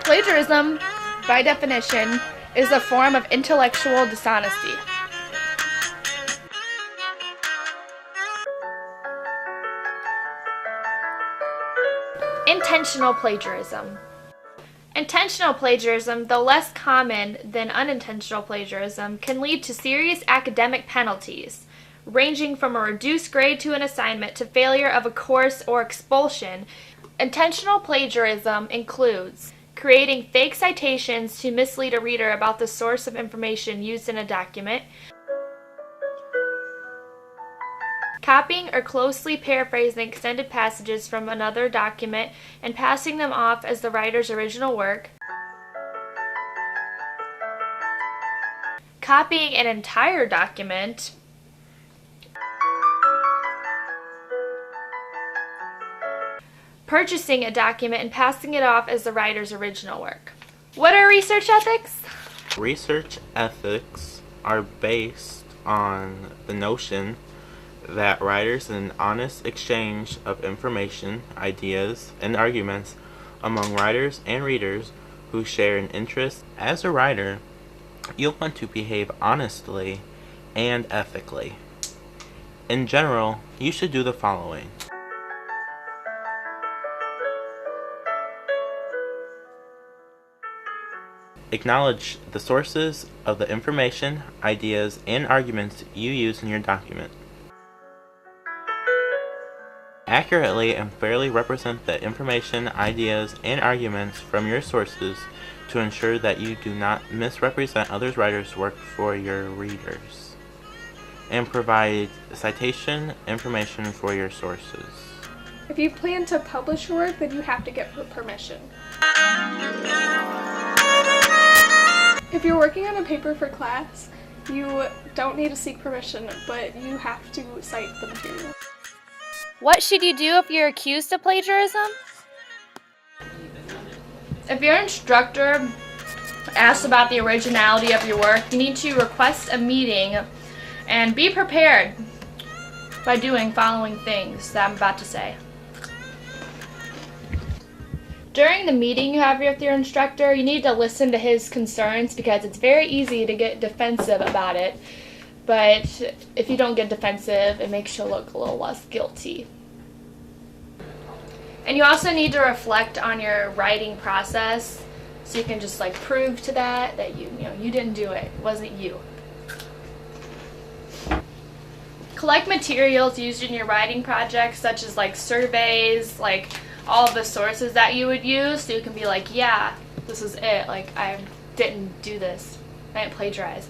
Plagiarism, by definition, is a form of intellectual dishonesty. Intentional plagiarism. Intentional plagiarism, though less common than unintentional plagiarism, can lead to serious academic penalties, ranging from a reduced grade to an assignment to failure of a course or expulsion. Intentional plagiarism includes creating fake citations to mislead a reader about the source of information used in a document, copying or closely paraphrasing extended passages from another document and passing them off as the writer's original work, copying an entire document, purchasing a document and passing it off as the writer's original work. What are research ethics? Research ethics are based on the notion that writers in an honest exchange of information, ideas, and arguments among writers and readers who share an interest. As a writer, you'll want to behave honestly and ethically. In general, you should do the following. Acknowledge the sources of the information, ideas, and arguments you use in your document. Accurately and fairly represent the information, ideas, and arguments from your sources to ensure that you do not misrepresent others' writers' work for your readers. And provide citation information for your sources. If you plan to publish your work, then you have to get permission. If you're working on a paper for class, you don't need to seek permission, but you have to cite the material. What should you do if you're accused of plagiarism? If your instructor asks about the originality of your work, you need to request a meeting and be prepared by doing following things that I'm about to say. During the meeting you have with your instructor, you need to listen to his concerns because it's very easy to get defensive about it. But if you don't get defensive, it makes you look a little less guilty. And you also need to reflect on your writing process so you can just prove to that you didn't do it. It wasn't you. Collect materials used in your writing projects such as surveys, all of the sources that you would use, so you can be yeah, this is it. I didn't do this. I didn't plagiarize.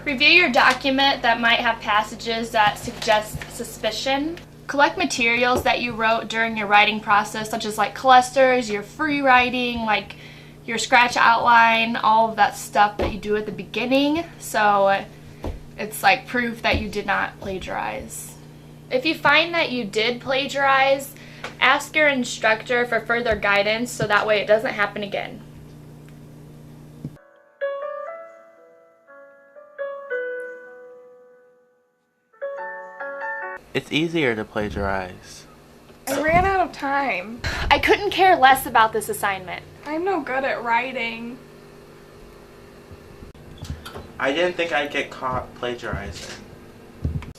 Review your document that might have passages that suggest suspicion. Collect materials that you wrote during your writing process, such as clusters, your free writing, your scratch outline, all of that stuff that you do at the beginning. So it's proof that you did not plagiarize. If you find that you did plagiarize, ask your instructor for further guidance so that way it doesn't happen again. It's easier to plagiarize. I ran out of time. I couldn't care less about this assignment. I'm no good at writing. I didn't think I'd get caught plagiarizing.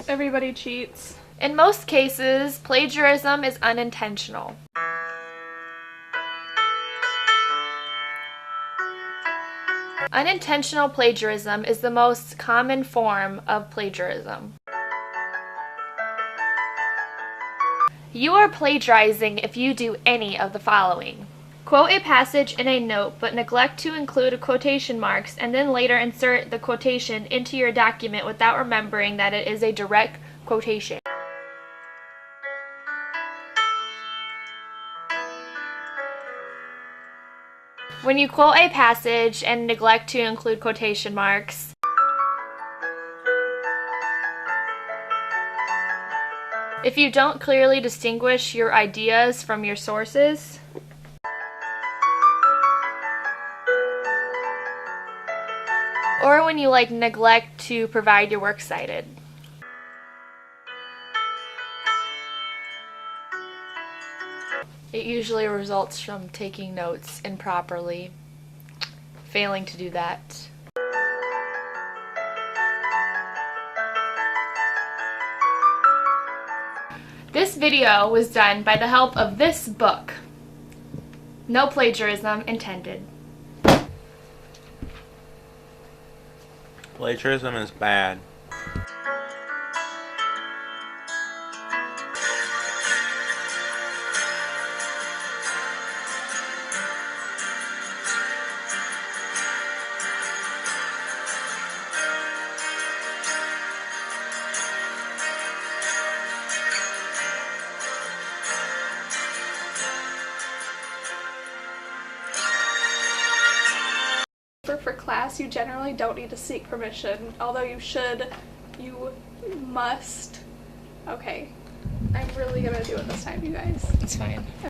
Everybody cheats. In most cases, plagiarism is unintentional. Unintentional plagiarism is the most common form of plagiarism. You are plagiarizing if you do any of the following. Quote a passage in a note but neglect to include quotation marks and then later insert the quotation into your document without remembering that it is a direct quotation. When you quote a passage and neglect to include quotation marks, If you don't clearly distinguish your ideas from your sources, or when you neglect to provide your works cited. It usually results from taking notes improperly, failing to do that. This video was done by the help of this book. No plagiarism intended. Plagiarism is bad. For class, you generally don't need to seek permission, although you must. Okay, I'm really gonna do it this time, you guys. It's fine.